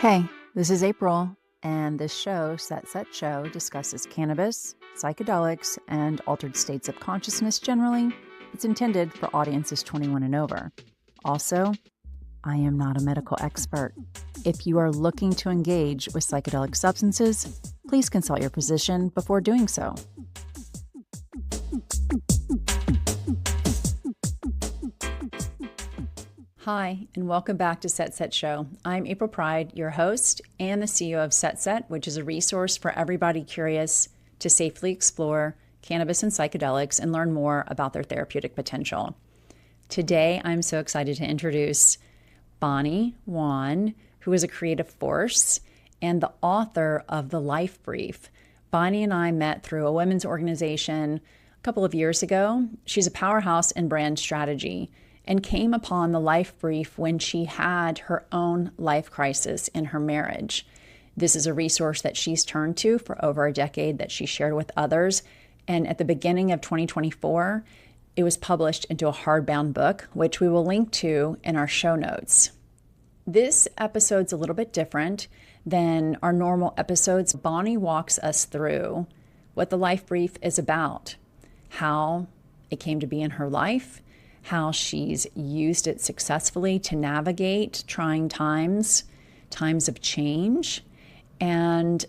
Hey, this is April, and this show, SetSet Show, discusses cannabis, psychedelics, and altered states of consciousness generally. It's intended for audiences 21 and over. Also, I am not a medical expert. If you are looking to engage with psychedelic substances, please consult your physician before doing so. Hi, and welcome back to SetSet Show. I'm April Pride, your host and the CEO of SetSet, which is a resource for everybody curious to safely explore cannabis and psychedelics and learn more about their therapeutic potential. Today, I'm so excited to introduce Bonnie Wan, who is a creative force and the author of The Life Brief. Bonnie and I met through a women's organization a couple of years ago. She's a powerhouse in brand strategy and came upon The Life Brief when she had her own life crisis in her marriage. This is a resource that she's turned to for over a decade that she shared with others. And at the beginning of 2024, it was published into a hardbound book, which we will link to in our show notes. This episode's a little bit different than our normal episodes. Bonnie walks us through what The Life Brief is about, how it came to be in her life, how she's used it successfully to navigate trying times of change. And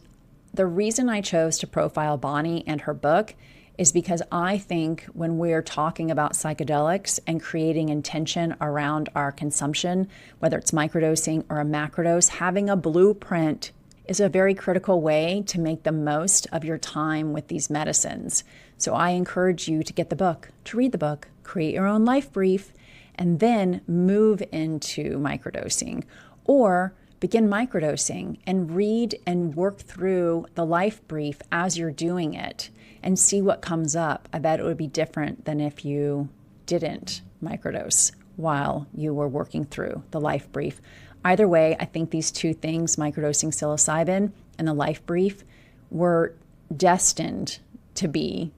the reason I chose to profile Bonnie and her book is because I think when we're talking about psychedelics and creating intention around our consumption, whether it's microdosing or a macrodose, having a blueprint is a very critical way to make the most of your time with these medicines. So I encourage you to get the book, to read the book, create your own life brief, and then move into microdosing. Or begin microdosing and read and work through the life brief as you're doing it and see what comes up. I bet it would be different than if you didn't microdose while you were working through the life brief. Either way, I think these two things, microdosing psilocybin and the life brief, were destined to be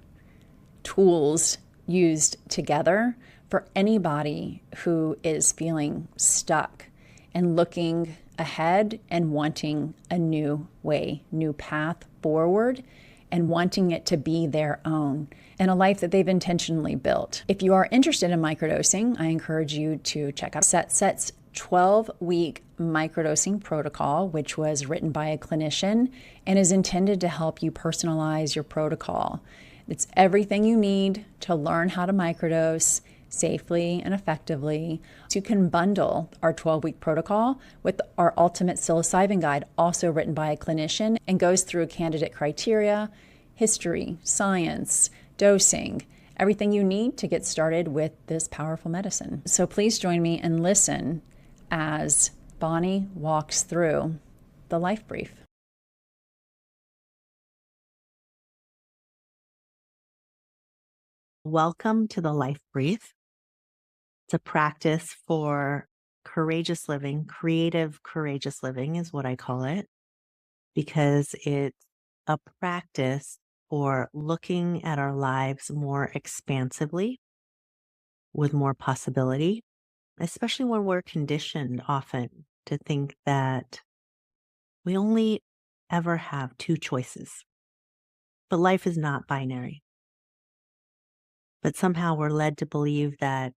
tools used together for anybody who is feeling stuck and looking ahead and wanting a new way, new path forward, and wanting it to be their own and a life that they've intentionally built. If you are interested in microdosing, I encourage you to check out SetSet's 12-week microdosing protocol, which was written by a clinician and is intended to help you personalize your protocol. It's everything you need to learn how to microdose safely and effectively. So you can bundle our 12-week protocol with our ultimate psilocybin guide, also written by a clinician, and goes through candidate criteria, history, science, dosing, everything you need to get started with this powerful medicine. So please join me and listen as Bonnie walks through the life brief. Welcome to the Life Brief. It's a practice for courageous living, creative, courageous living is what I call it, because it's a practice for looking at our lives more expansively with more possibility, especially when we're conditioned often to think that we only ever have two choices. But life is not binary. But somehow we're led to believe that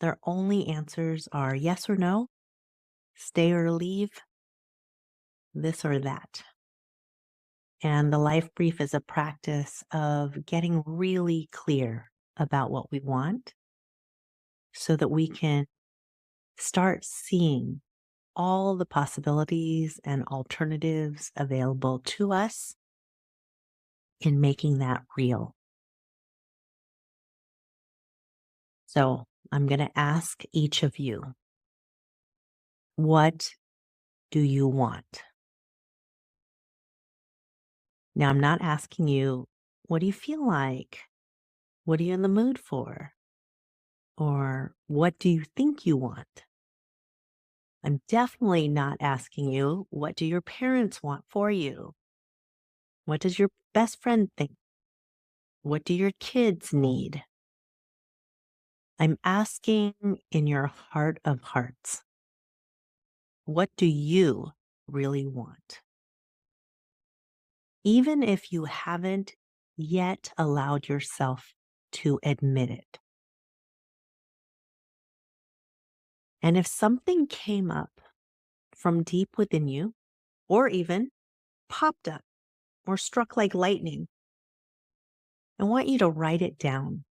their only answers are yes or no, stay or leave, this or that. And the life brief is a practice of getting really clear about what we want so that we can start seeing all the possibilities and alternatives available to us in making that real. So I'm going to ask each of you, what do you want? Now, I'm not asking you, what do you feel like? What are you in the mood for? Or what do you think you want? I'm definitely not asking you, what do your parents want for you? What does your best friend think? What do your kids need? I'm asking in your heart of hearts, what do you really want, even if you haven't yet allowed yourself to admit it. And if something came up from deep within you, or even popped up or struck like lightning, I want you to write it down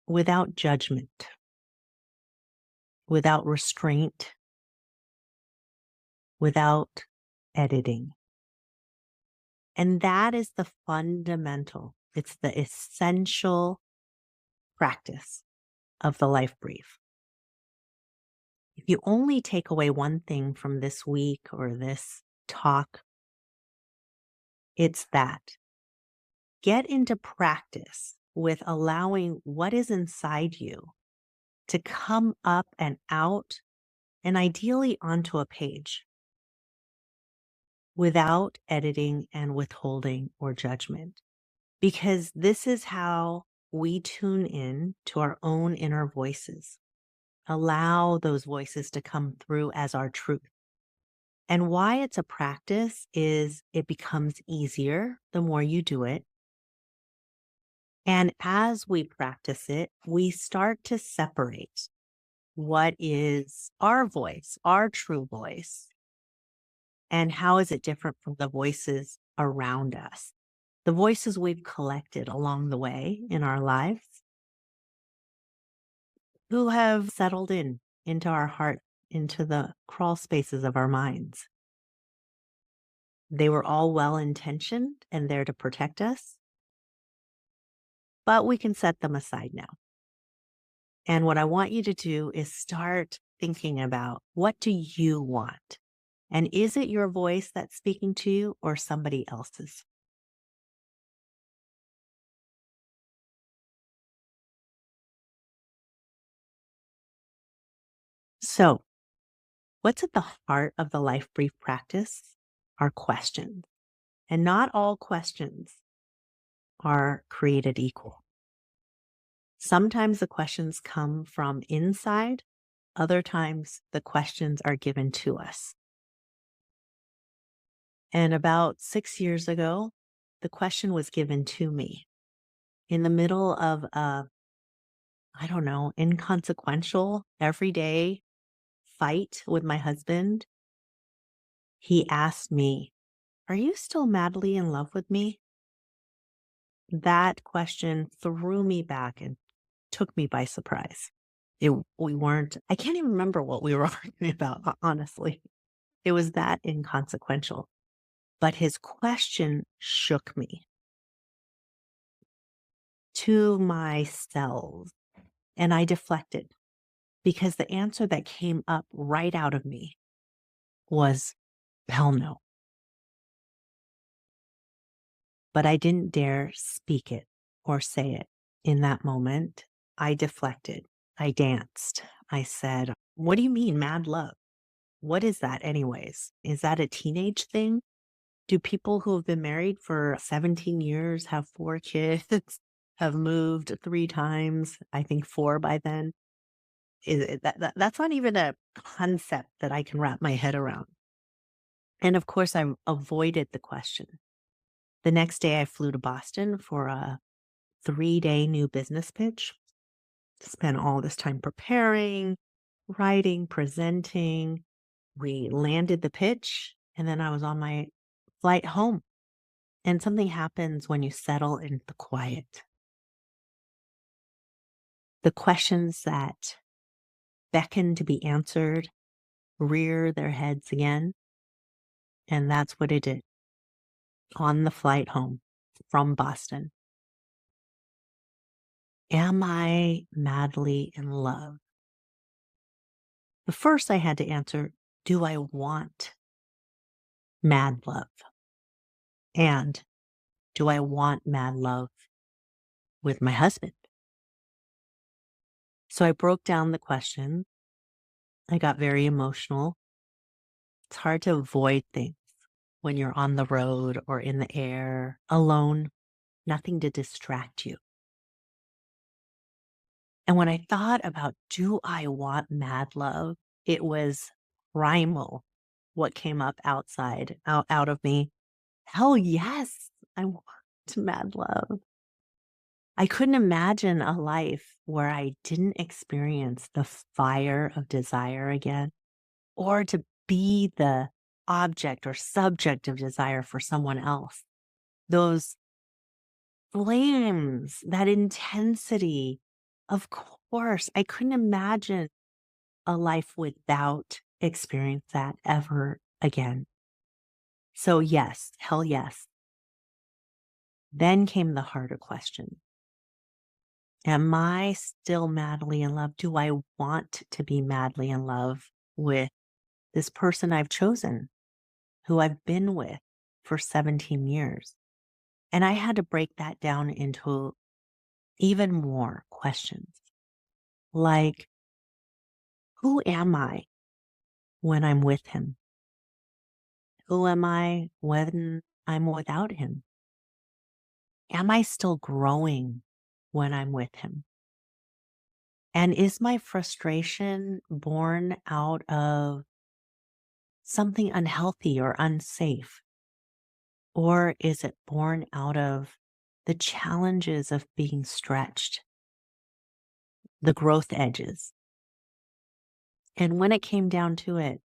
without judgment, without restraint, without editing. And that is the fundamental, it's the essential practice of the life brief. If you only take away one thing from this week or this talk, it's that. Get into practice with allowing what is inside you to come up and out and ideally onto a page without editing and withholding or judgment. Because this is how we tune in to our own inner voices. Allow those voices to come through as our truth. And why it's a practice is it becomes easier the more you do it. And as we practice it, we start to separate what is our voice, our true voice, and how is it different from the voices around us, the voices we've collected along the way in our lives, who have settled into our heart, into the crawl spaces of our minds. They were all well-intentioned and there to protect us, but we can set them aside now. And what I want you to do is start thinking about, what do you want? And is it your voice that's speaking to you or somebody else's? So, what's at the heart of the life brief practice are questions. And not all questions are created equal. Sometimes the questions come from inside, other times the questions are given to us. And about 6 years ago, the question was given to me in the middle of a, I don't know, inconsequential, everyday fight with my husband. He asked me, "Are you still madly in love with me?" That question threw me back and took me by surprise. We weren't, I can't even remember what we were arguing about, honestly. It was that inconsequential. But his question shook me to my cells, and I deflected because the answer that came up right out of me was, hell no. But I didn't dare speak it or say it in that moment. I deflected. I danced. I said, "What do you mean, mad love? What is that, anyways? Is that a teenage thing? Do people who have been married for 17 years, have 4 kids, have moved 3 times, I think 4 by then? That's not even a concept that I can wrap my head around." And of course, I avoided the question. The next day, I flew to Boston for a 3-day new business pitch. Spent all this time preparing, writing, presenting. We landed the pitch, and then I was on my flight home. And something happens when you settle in the quiet. The questions that beckon to be answered rear their heads again. And that's what it did on the flight home from Boston. Am I madly in love? But first I had to answer, do I want mad love? And do I want mad love with my husband? So I broke down the question. I got very emotional. It's hard to avoid things when you're on the road or in the air, alone, nothing to distract you. And when I thought about, do I want mad love? It was primal. what came up out of me. Hell yes, I want mad love. I couldn't imagine a life where I didn't experience the fire of desire again, or to be the object or subject of desire for someone else. Those flames, that intensity. Of course, I couldn't imagine a life without experience that ever again. So yes, hell yes. Then came the harder question. Am I still madly in love? Do I want to be madly in love with this person I've chosen, who I've been with for 17 years? And I had to break that down into even more questions like, who am I when I'm with him? Who am I when I'm without him? Am I still growing when I'm with him? And is my frustration born out of something unhealthy or unsafe? Or is it born out of the challenges of being stretched, the growth edges? And when it came down to it,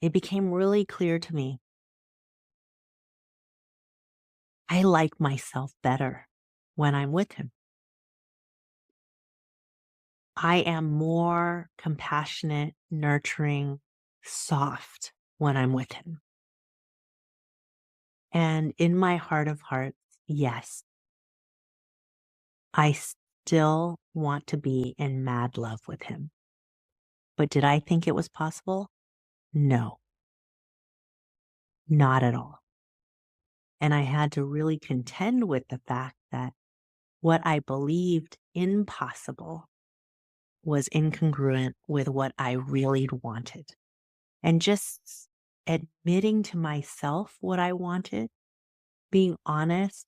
it became really clear to me I like myself better when I'm with him. I am more compassionate, nurturing, soft when I'm with him. And in my heart of hearts, yes, I still want to be in mad love with him. But did I think it was possible? No, not at all. And I had to really contend with the fact that what I believed impossible was incongruent with what I really wanted. And just admitting to myself what I wanted, being honest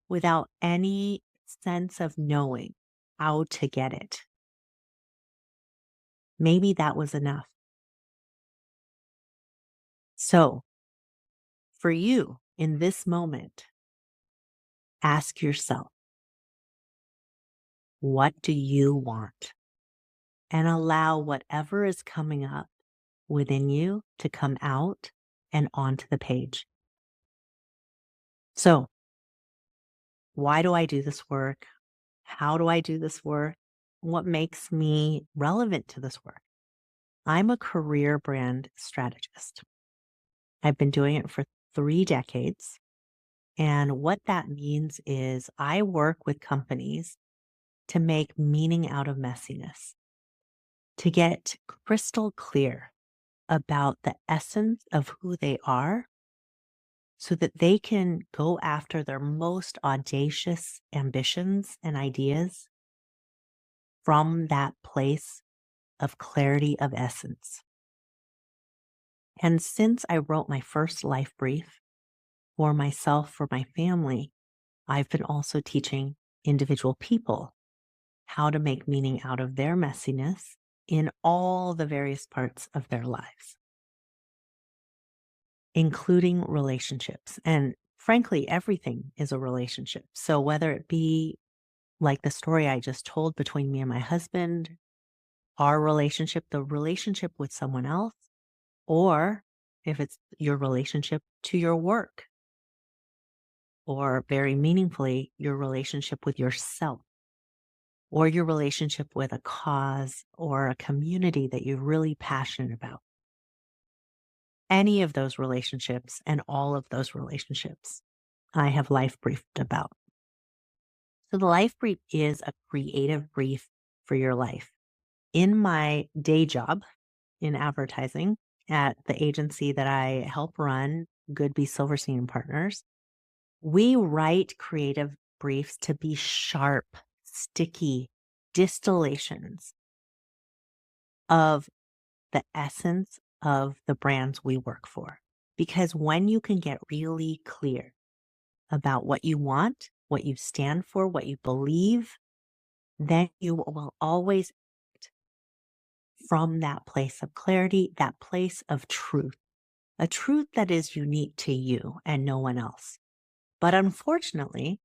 without any sense of knowing how to get it. Maybe that was enough. So, for you in this moment, ask yourself, what do you want? And allow whatever is coming up within you to come out and onto the page. So, why do I do this work? How do I do this work? What makes me relevant to this work? I'm a career brand strategist. I've been doing it for 3 decades. And what that means is I work with companies to make meaning out of messiness, to get crystal clear about the essence of who they are so that they can go after their most audacious ambitions and ideas from that place of clarity of essence. And since I wrote my first life brief for myself, for my family, I've been also teaching individual people how to make meaning out of their messiness in all the various parts of their lives, including relationships. And frankly, everything is a relationship. So whether it be like the story I just told between me and my husband, our relationship, the relationship with someone else, or if it's your relationship to your work, or very meaningfully, your relationship with yourself, or your relationship with a cause or a community that you're really passionate about. Any of those relationships and all of those relationships, I have life briefed about. So the life brief is a creative brief for your life. In my day job in advertising at the agency that I help run, Goodby Silverstein and Partners, we write creative briefs to be sharp, sticky distillations of the essence of the brands we work for. Because when you can get really clear about what you want, what you stand for, what you believe, then you will always act from that place of clarity, that place of truth. a truth that is unique to you and no one else. But unfortunately,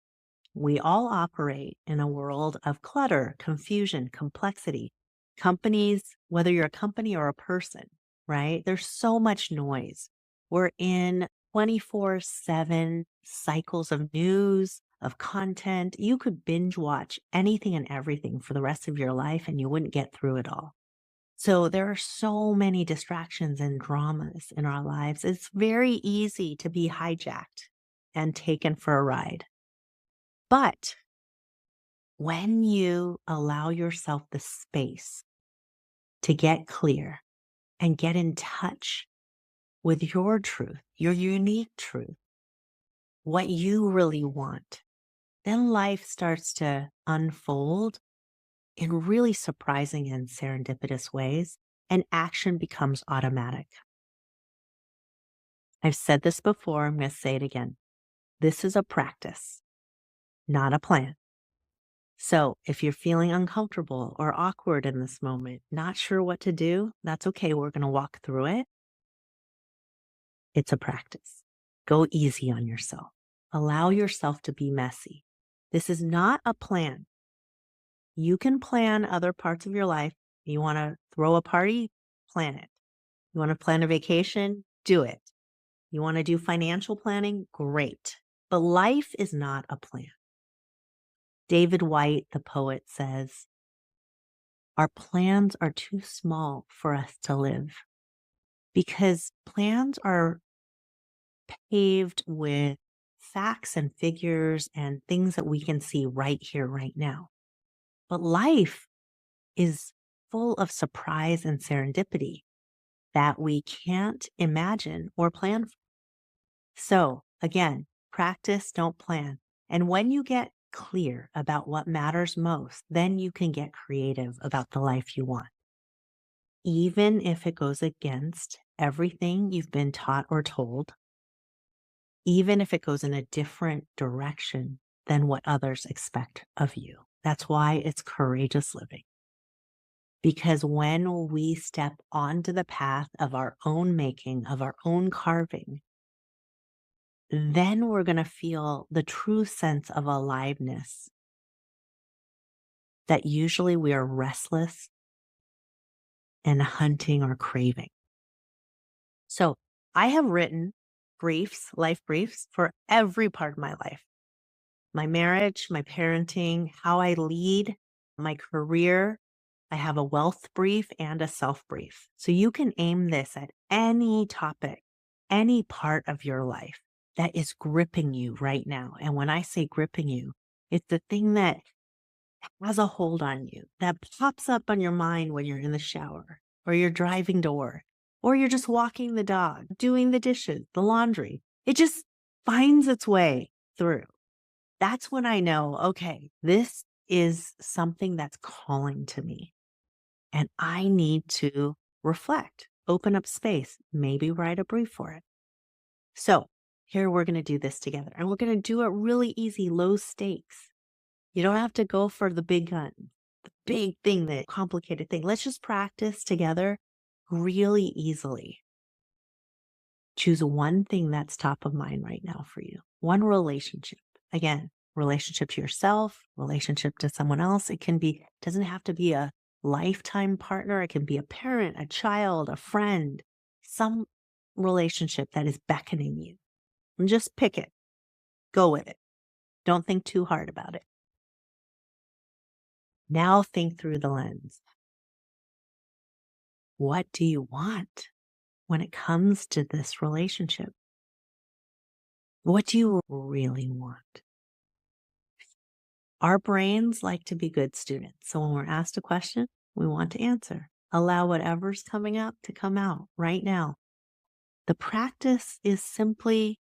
we all operate in a world of clutter, confusion, complexity. Companies, whether you're a company or a person, right? There's so much noise. We're in 24/7 cycles of news, of content. You could binge watch anything and everything for the rest of your life and you wouldn't get through it all. So there are so many distractions and dramas in our lives. It's very easy to be hijacked and taken for a ride. But when you allow yourself the space to get clear and get in touch with your truth, your unique truth, what you really want, then life starts to unfold in really surprising and serendipitous ways, and action becomes automatic. I've said this before, I'm going to say it again. This is a practice, not a plan. So if you're feeling uncomfortable or awkward in this moment, not sure what to do, that's okay. We're going to walk through it. It's a practice. Go easy on yourself. Allow yourself to be messy. This is not a plan. You can plan other parts of your life. You want to throw a party? Plan it. You want to plan a vacation? Do it. You want to do financial planning? Great. But life is not a plan. David White, the poet, says, our plans are too small for us to live because plans are paved with facts and figures and things that we can see right here, right now. But life is full of surprise and serendipity that we can't imagine or plan for. So again, practice, don't plan. And when you get clear about what matters most, then you can get creative about the life you want. Even if it goes against everything you've been taught or told, even if it goes in a different direction than what others expect of you. That's why it's courageous living. Because when we step onto the path of our own making, of our own carving, then we're going to feel the true sense of aliveness that usually we are restless and hunting or craving. So I have written briefs, life briefs for every part of my life. My marriage, my parenting, how I lead, my career. I have a wealth brief and a self brief. So you can aim this at any topic, any part of your life that is gripping you right now. And when I say gripping you, it's the thing that has a hold on you, that pops up on your mind when you're in the shower or you're driving to work or you're just walking the dog, doing the dishes, the laundry. It just finds its way through. That's when I know, okay, this is something that's calling to me and I need to reflect, open up space, maybe write a brief for it. So here we're going to do this together and we're going to do it really easy, low stakes. You don't have to go for the big gun, the big thing, the complicated thing. Let's just practice together really easily. Choose one thing that's top of mind right now for you. One relationship. Again, relationship to yourself, relationship to someone else. Doesn't have to be a lifetime partner. It can be a parent, a child, a friend, some relationship that is beckoning you. And just pick it. Go with it. Don't think too hard about it. Now think through the lens. What do you want when it comes to this relationship? What do you really want? Our brains like to be good students. So when we're asked a question, we want to answer. Allow whatever's coming up to come out right now. The practice is simply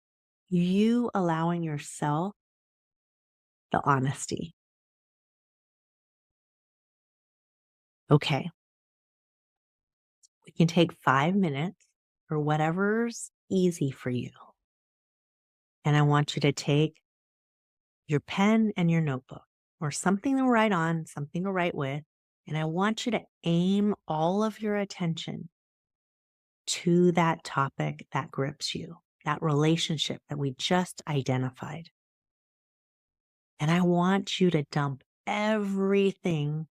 you allowing yourself the honesty. Okay, we can take 5 minutes or whatever's easy for you. And I want you to take your pen and your notebook or something to write on, something to write with. And I want you to aim all of your attention to that topic that grips you, that relationship that we just identified. And I want you to dump everything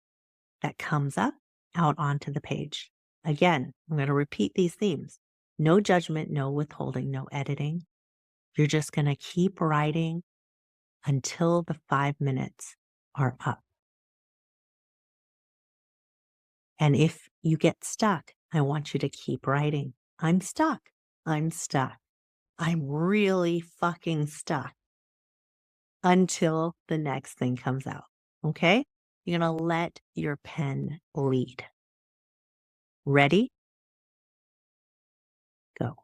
that comes up out onto the page. Again, I'm going to repeat these themes. No judgment, no withholding, no editing. You're just going to keep writing until the 5 minutes are up. And if you get stuck, I want you to keep writing. I'm stuck. I'm stuck. I'm really fucking stuck until the next thing comes out. Okay? You're going to let your pen lead. Ready? Go.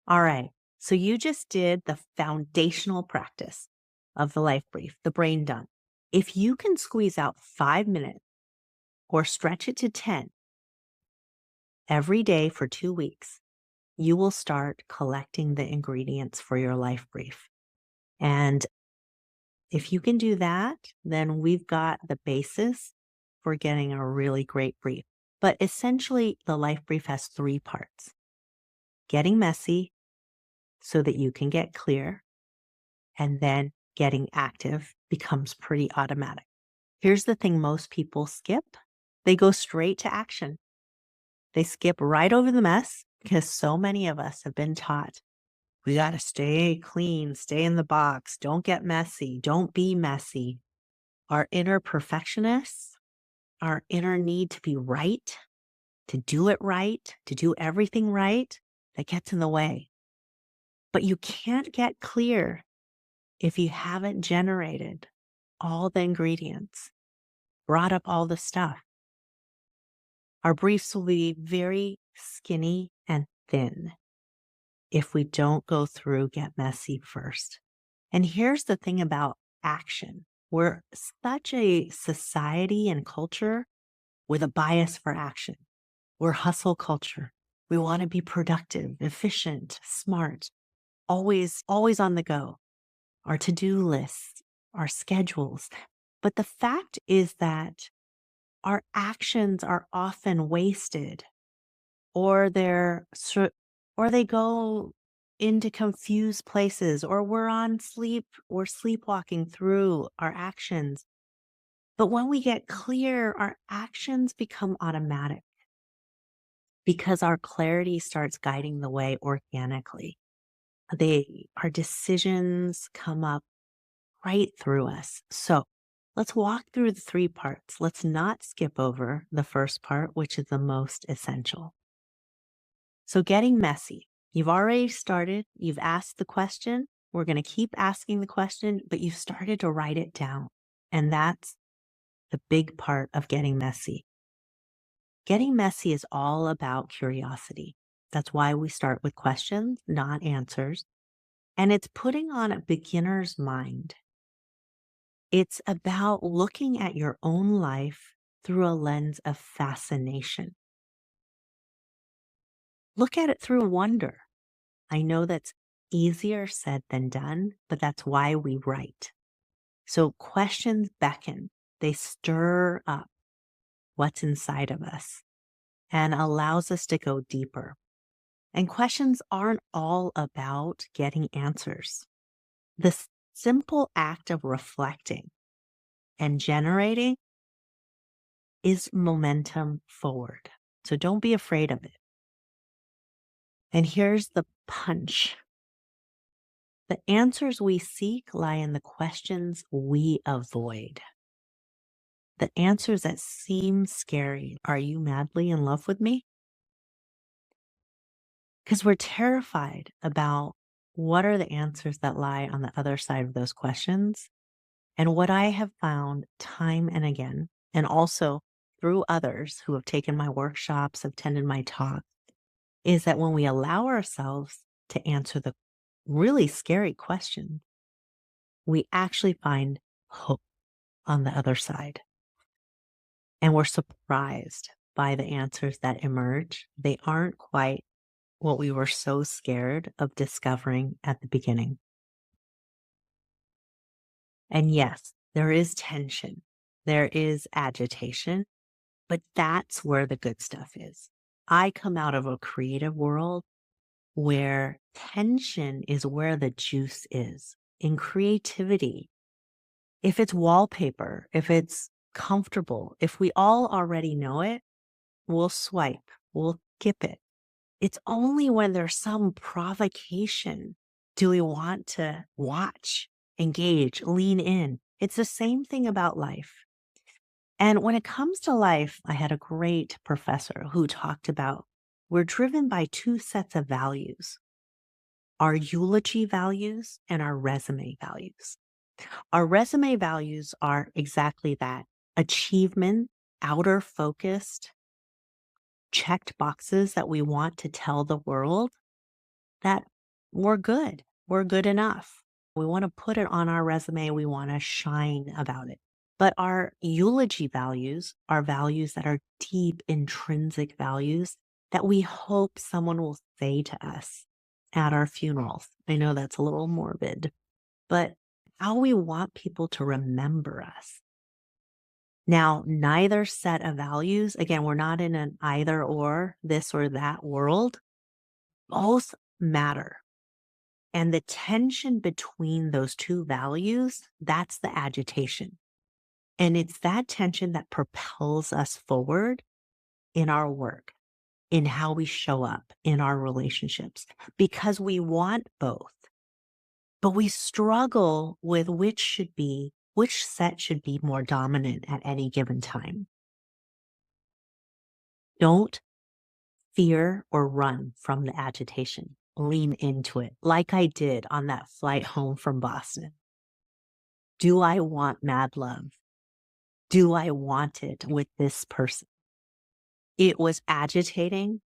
All right. So you just did the foundational practice of the life brief, the brain dump. If you can squeeze out 5 minutes or stretch it to 10 every day for 2 weeks, you will start collecting the ingredients for your life brief. And if you can do that, then we've got the basis for getting a really great brief. But essentially, the life brief has 3 parts. Getting messy so that you can get clear, and then getting active becomes pretty automatic. Here's the thing most people skip. They go straight to action. They skip right over the mess because so many of us have been taught we got to stay clean, stay in the box, don't get messy, don't be messy. Our inner perfectionists, our inner need to be right, to do it right, to do everything right, that gets in the way. But you can't get clear if you haven't generated all the ingredients, brought up all the stuff. Our briefs will be very skinny and thin if we don't go through get messy first. And here's the thing about action. We're such a society and culture with a bias for action. We're hustle culture. We want to be productive, efficient, smart, always on the go. Our to-do lists, our schedules. But the fact is that our actions are often wasted, or they go into confused places, or we're sleepwalking through our actions. But when we get clear, our actions become automatic because our clarity starts guiding the way organically. Our decisions come up right through us. So let's walk through the 3 parts. Let's not skip over the first part, which is the most essential. So getting messy. You've already started. You've asked the question. We're going to keep asking the question, but you've started to write it down. And that's the big part of getting messy. Getting messy is all about curiosity. That's why we start with questions, not answers. And it's putting on a beginner's mind. It's about looking at your own life through a lens of fascination. Look at it through wonder. I know that's easier said than done, but that's why we write. So questions beckon. They stir up what's inside of us and allows us to go deeper. And questions aren't all about getting answers. The simple act of reflecting and generating is momentum forward. So don't be afraid of it. And here's the punch. The answers we seek lie in the questions we avoid. The answers that seem scary. Are you madly in love with me? Because we're terrified about what are the answers that lie on the other side of those questions. And what I have found time and again, and also through others who have taken my workshops, have attended my talks, is that when we allow ourselves to answer the really scary questions, we actually find hope on the other side. And we're surprised by the answers that emerge. They aren't quite what we were so scared of discovering at the beginning. And yes, there is tension. there is agitation, but that's where the good stuff is. I come out of a creative world where tension is where the juice is. In creativity, if it's wallpaper, if it's comfortable, if we all already know it, we'll swipe, we'll skip it. It's only when there's some provocation do we want to watch, engage, lean in. It's the same thing about life. And when it comes to life, I had a great professor who talked about we're driven by two sets of values, our eulogy values and our resume values. Our resume values are exactly that: achievement, outer focused, checked boxes that we want to tell the world that we're good. We're good enough. We want to put it on our resume. We want to shine about it. But our eulogy values are values that are deep, intrinsic values that we hope someone will say to us at our funerals. I know that's a little morbid, but how we want people to remember us. Now, neither set of values, again, we're not in an either or, this or that world. Both matter. And the tension between those two values, that's the agitation. And it's that tension that propels us forward in our work, in how we show up in our relationships, because we want both. But we struggle with which set should be more dominant at any given time. Don't fear or run from the agitation. Lean into it, like I did on that flight home from Boston. Do I want mad love? Do I want it with this person? It was agitating,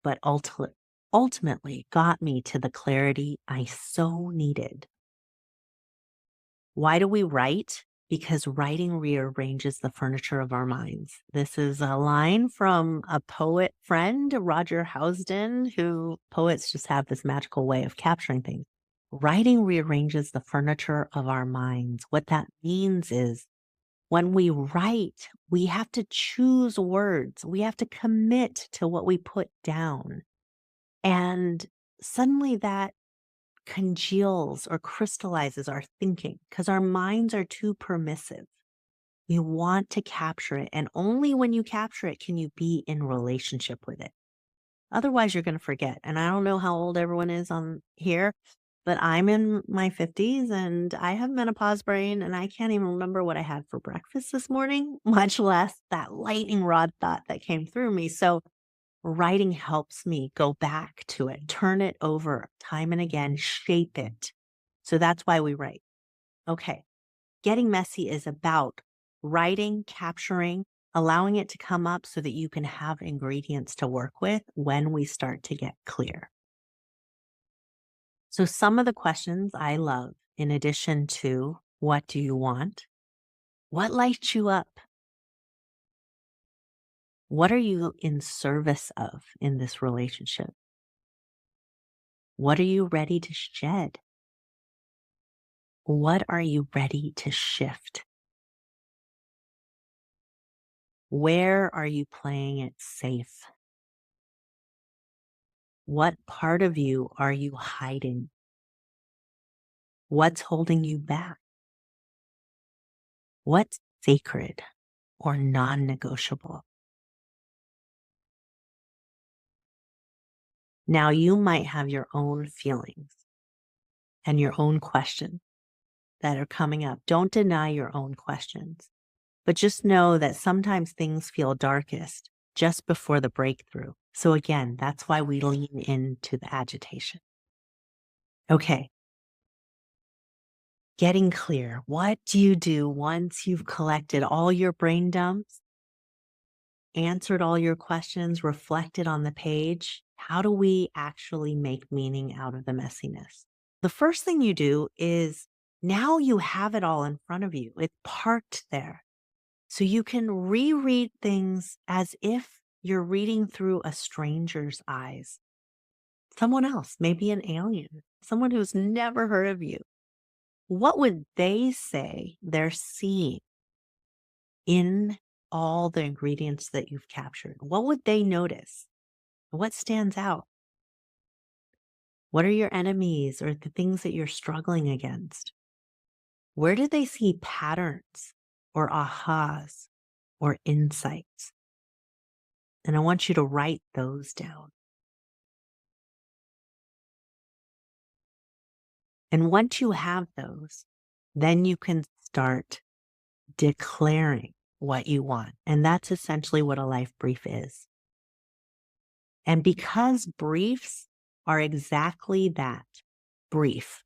but ultimately got me to the clarity I so needed. Why do we write? Because writing rearranges the furniture of our minds. This is a line from a poet friend, Roger Housden, who poets just have this magical way of capturing things. Writing rearranges the furniture of our minds. What that means is when we write, we have to choose words. We have to commit to what we put down. And suddenly that congeals or crystallizes our thinking because our minds are too permissive. You want to capture it. And only when you capture it can you be in relationship with it. Otherwise, you're going to forget. And I don't know how old everyone is on here, but I'm in my 50s and I have menopause brain and I can't even remember what I had for breakfast this morning, much less that lightning rod thought that came through me. So writing helps me go back to it, turn it over time and again, shape it. So that's why we write. Okay. Getting messy is about writing, capturing, allowing it to come up so that you can have ingredients to work with when we start to get clear. So some of the questions I love, in addition to what do you want? What lights you up? What are you in service of in this relationship? What are you ready to shed? What are you ready to shift? Where are you playing it safe? What part of you are you hiding? What's holding you back? What's sacred or non-negotiable? Now you might have your own feelings and your own questions that are coming up. Don't deny your own questions, but just know that sometimes things feel darkest just before the breakthrough. So again, that's why we lean into the agitation. Okay. Getting clear. What do you do once you've collected all your brain dumps, answered all your questions, reflected on the page? How do we actually make meaning out of the messiness? The first thing you do is now you have it all in front of you. It's parked there. So you can reread things as if you're reading through a stranger's eyes. Someone else, maybe an alien, someone who's never heard of you. What would they say they're seeing? in all the ingredients that you've captured, what would they notice? What stands out? What are your enemies or the things that you're struggling against? Where do they see patterns or ahas or insights? And I want you to write those down. And once you have those, then you can start declaring what you want. And that's essentially what a life brief is. And because briefs are exactly that, brief,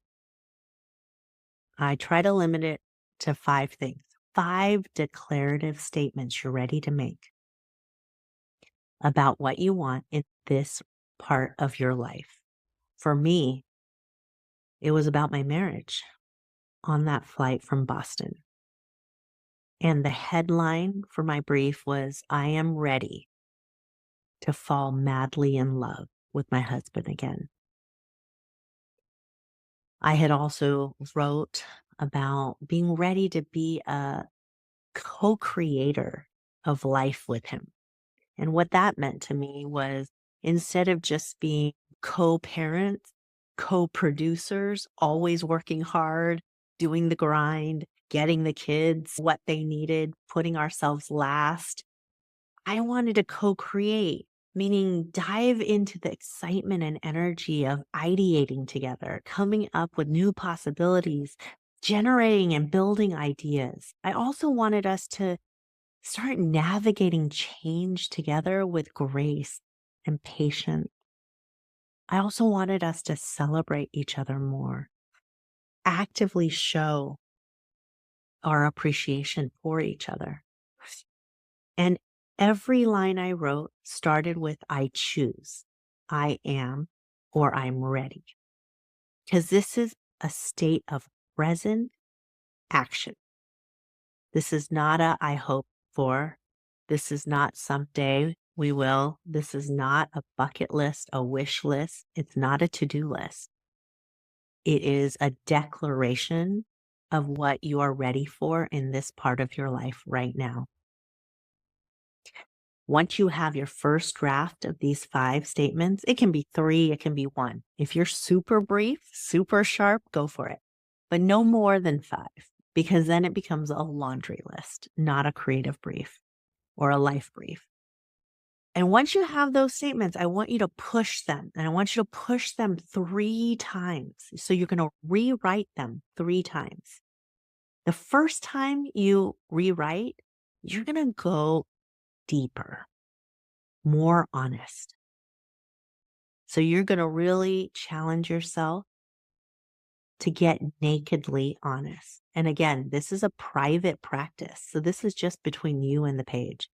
I try to limit it to 5 things, 5 declarative statements you're ready to make about what you want in this part of your life. For me, it was about my marriage on that flight from Boston. And the headline for my brief was, I am ready to fall madly in love with my husband again. I had also wrote about being ready to be a co-creator of life with him. And what that meant to me was, instead of just being co-parents, co-producers, always working hard, doing the grind, getting the kids what they needed, putting ourselves last, I wanted to co-create, meaning dive into the excitement and energy of ideating together, coming up with new possibilities, generating and building ideas. I also wanted us to start navigating change together with grace and patience. I also wanted us to celebrate each other more, actively show our appreciation for each other. And every line I wrote started with I choose, I am, or I'm ready. Because this is a state of present action. This is not a I hope for. This is not someday we will. This is not a bucket list, a wish list. It's not a to-do list. It is a declaration of what you are ready for in this part of your life right now. Once you have your first draft of these 5 statements, it can be 3, it can be 1. If you're super brief, super sharp, go for it. But no more than 5, because then it becomes a laundry list, not a creative brief or a life brief. And once you have those statements, I want you to push them, and I want you to push them 3 times. So you're going to rewrite them 3 times. The first time you rewrite, you're going to go deeper, more honest. So you're going to really challenge yourself to get nakedly honest. And again, this is a private practice. So this is just between you and the page.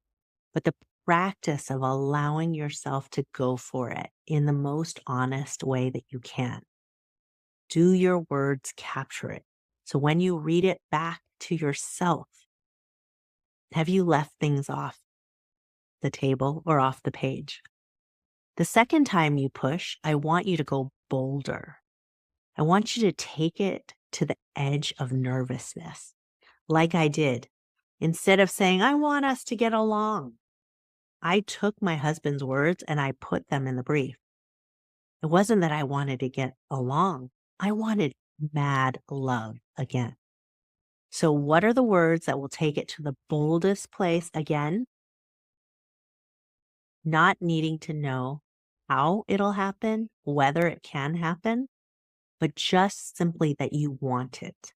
But the practice of allowing yourself to go for it in the most honest way that you can. Do your words capture it? So when you read it back to yourself, have you left things off the table or off the page? The second time you push, I want you to go bolder. I want you to take it to the edge of nervousness, like I did. Instead of saying, I want us to get along, I took my husband's words and I put them in the brief. It wasn't that I wanted to get along. I wanted mad love again. So what are the words that will take it to the boldest place again? Not needing to know how it'll happen, whether it can happen, but just simply that you want it.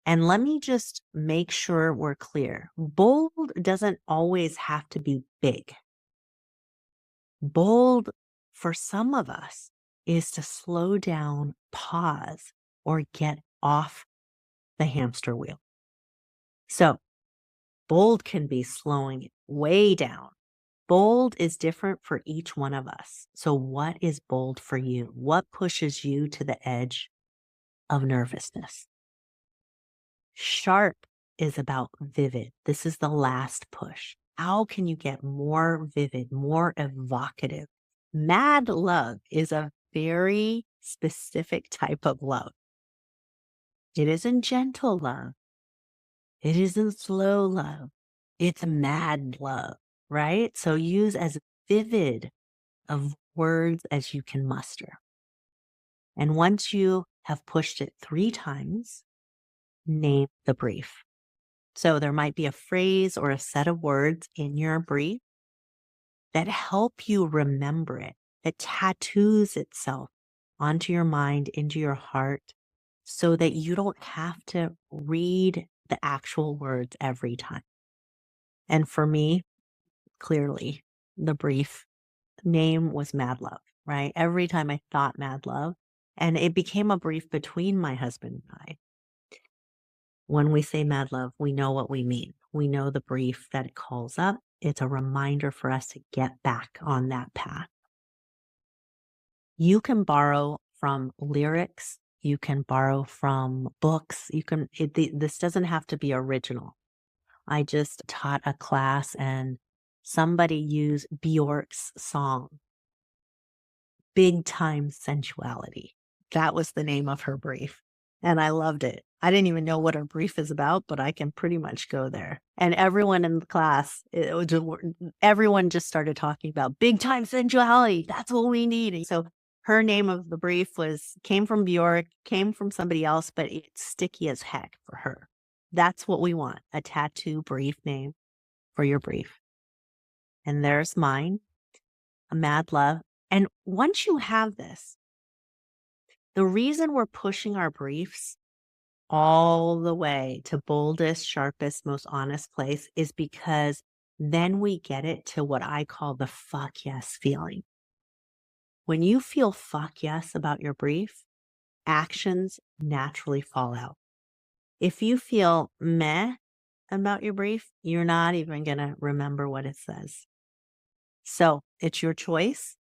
And let me just make sure we're clear. Bold doesn't always have to be big. Bold for some of us is to slow down, pause, or get off the hamster wheel. So bold can be slowing it way down. Bold is different for each one of us. So what is bold for you? What pushes you to the edge of nervousness? Sharp is about vivid. This is the last push. How can you get more vivid, more evocative? Mad love is a very specific type of love. It isn't gentle love. It isn't slow love. It's mad love, right? So use as vivid of words as you can muster. And once you have pushed it 3 times, name the brief. So there might be a phrase or a set of words in your brief that help you remember it, that tattoos itself onto your mind, into your heart, so that you don't have to read the actual words every time. And for me, clearly, the brief name was Mad Love, right? Every time I thought Mad Love, and it became a brief between my husband and I. When we say Mad Love, we know what we mean. We know the brief that it calls up. It's a reminder for us to get back on that path. You can borrow from lyrics. You can borrow from books. This doesn't have to be original. I just taught a class and somebody used Bjork's song, Big Time Sensuality. That was the name of her brief. And I loved it. I didn't even know what her brief is about, but I can pretty much go there. And everyone in the class, everyone just started talking about big time sensuality. That's what we need. And so her name of the brief came from Bjork, came from somebody else, but it's sticky as heck for her. That's what we want, a tattoo brief name for your brief. And there's mine, a Mad Love. And once you have this, the reason we're pushing our briefs all the way to boldest, sharpest, most honest place is because then we get it to what I call the fuck yes feeling. When you feel fuck yes about your brief, actions naturally fall out. If you feel meh about your brief, you're not even going to remember what it says. So it's your choice.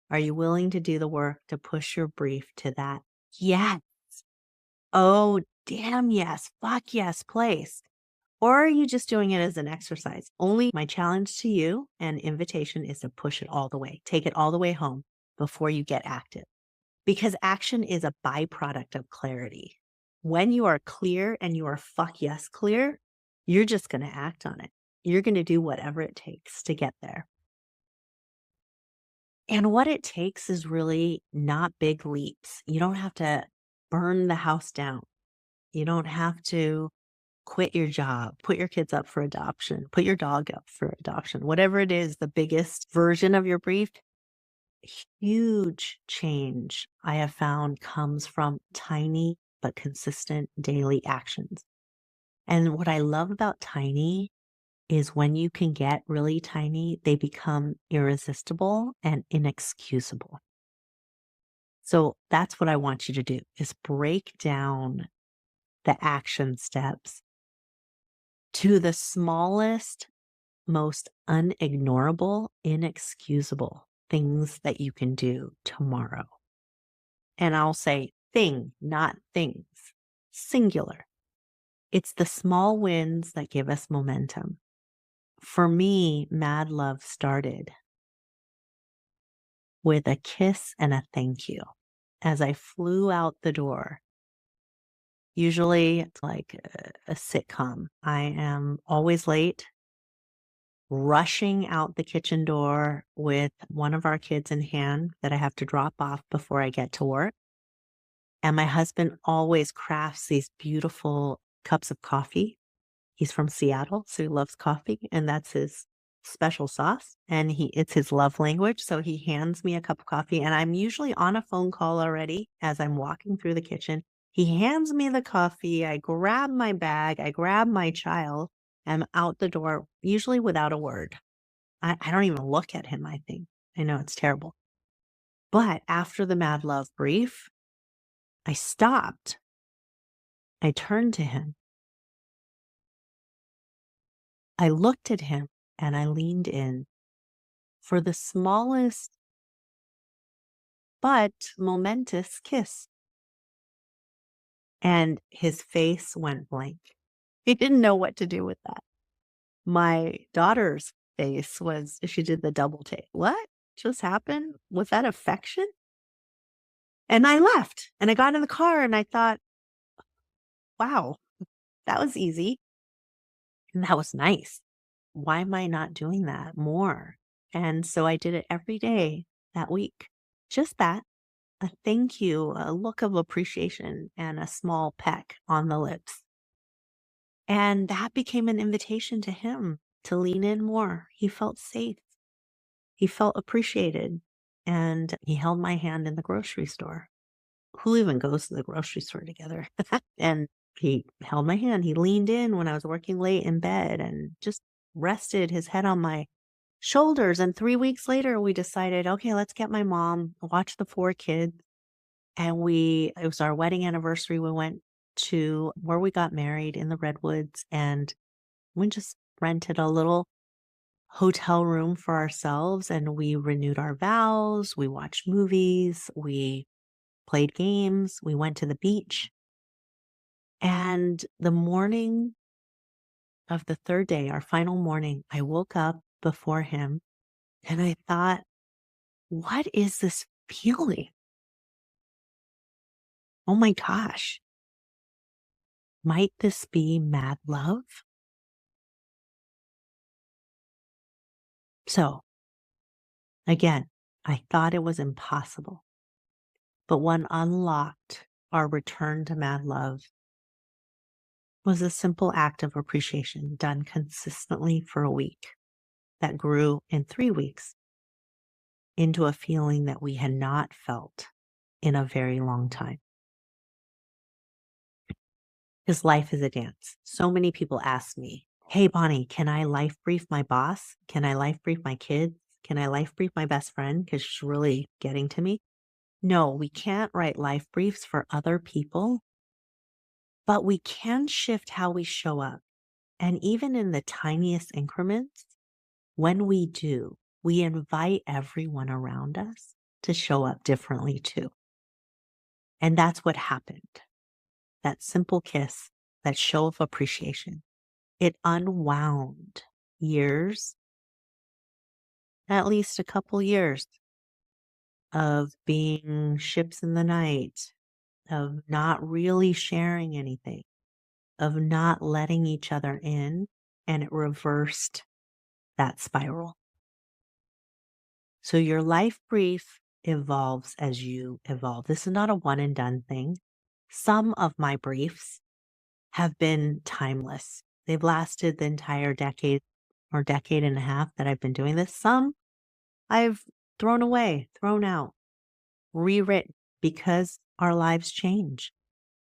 Are you willing to do the work to push your brief to that yes? Oh, damn yes, fuck yes place? Or are you just doing it as an exercise? Only my challenge to you and invitation is to push it all the way. Take it all the way home before you get active. Because action is a byproduct of clarity. When you are clear and you are fuck yes clear, you're just going to act on it. You're going to do whatever it takes to get there. And what it takes is really not big leaps. You don't have to burn the house down. You don't have to quit your job, put your kids up for adoption, put your dog up for adoption, whatever it is, the biggest version of your brief. Huge change I have found comes from tiny but consistent daily actions. And what I love about tiny is when you can get really tiny, they become irresistible and inexcusable. So that's what I want you to do is break down the action steps to the smallest, most unignorable, inexcusable things that you can do tomorrow. And I'll say thing, not things, singular. It's the small wins that give us momentum. For me, Mad Love started with a kiss and a thank you as I flew out the door. Usually it's like a sitcom. I am always late, rushing out the kitchen door with one of our kids in hand that I have to drop off before I get to work. And my husband always crafts these beautiful cups of coffee. He's from Seattle, so he loves coffee, and that's his special sauce. And it's his love language. So he hands me a cup of coffee, and I'm usually on a phone call already as I'm walking through the kitchen. He hands me the coffee. I grab my bag. I grab my child. I'm out the door, usually without a word. I don't even look at him, I think. I know it's terrible. But after the Mad Love brief, I stopped. I turned to him. I looked at him and I leaned in for the smallest but momentous kiss. And his face went blank. He didn't know what to do with that. My daughter's face she did the double take. What just happened? Was that affection? And I left and I got in the car and I thought, wow, that was easy. And that was nice. Why am I not doing that more? And so I did it every day that week. Just that, a thank you, a look of appreciation, and a small peck on the lips. And that became an invitation to him to lean in more. He felt safe. He felt appreciated. And he held my hand in the grocery store. Who even goes to the grocery store together? And he held my hand. He leaned in when I was working late in bed and just rested his head on my shoulders. And 3 weeks later, we decided, okay, let's get my mom, watch the 4 kids. And it was our wedding anniversary. We went to where we got married in the Redwoods, and we just rented a little hotel room for ourselves, and we renewed our vows. We watched movies. We played games. We went to the beach. And the morning of the third day, our final morning, I woke up before him and I thought, what is this feeling? Oh my gosh. Might this be mad love? So again, I thought it was impossible. But what unlocked our return to mad love was a simple act of appreciation done consistently for a week that grew in 3 weeks into a feeling that we had not felt in a very long time. Because life is a dance. So many people ask me, hey, Bonnie, can I life brief my boss? Can I life brief my kids? Can I life brief my best friend? Because she's really getting to me. No, we can't write life briefs for other people, but we can shift how we show up. And even in the tiniest increments, when we do, we invite everyone around us to show up differently too. And that's what happened. That simple kiss, that show of appreciation, it unwound years, at least a couple years of being ships in the night, of not really sharing anything, of not letting each other in, and it reversed that spiral. So your life brief evolves as you evolve. This is not a one and done thing. Some of my briefs have been timeless. They've lasted the entire decade or decade and a half that I've been doing this. Some I've thrown away, thrown out, rewritten because our lives change.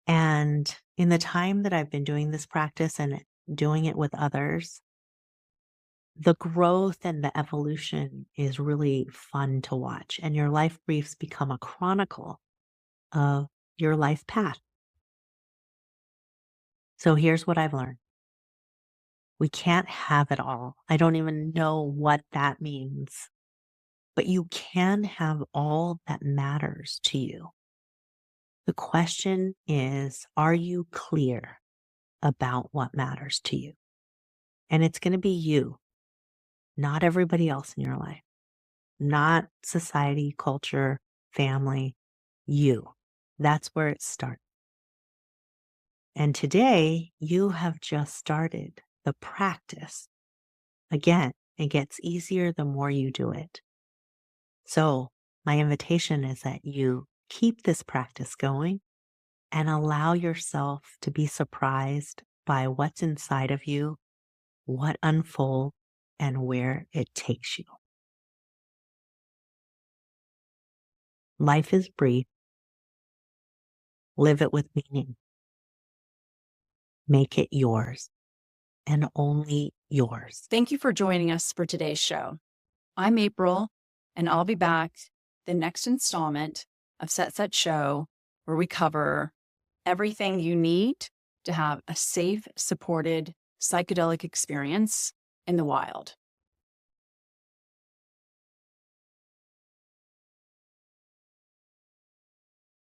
And in the time that I've been doing this practice and doing it with others, the growth and the evolution is really fun to watch. And your life briefs become a chronicle of your life path. So here's what I've learned. We can't have it all. I don't even know what that means, but you can have all that matters to you. The question is, are you clear about what matters to you? And it's going to be you, not everybody else in your life, not society, culture, family, you. That's where it starts. And today you have just started the practice. Again, it gets easier the more you do it. So my invitation is that you keep this practice going and allow yourself to be surprised by what's inside of you, what unfolds, and where it takes you. Life is brief. Live it with meaning. Make it yours and only yours. Thank you for joining us for today's show. I'm April, and I'll be back the next installment of SetSet Show, where we cover everything you need to have a safe, supported psychedelic experience in the wild.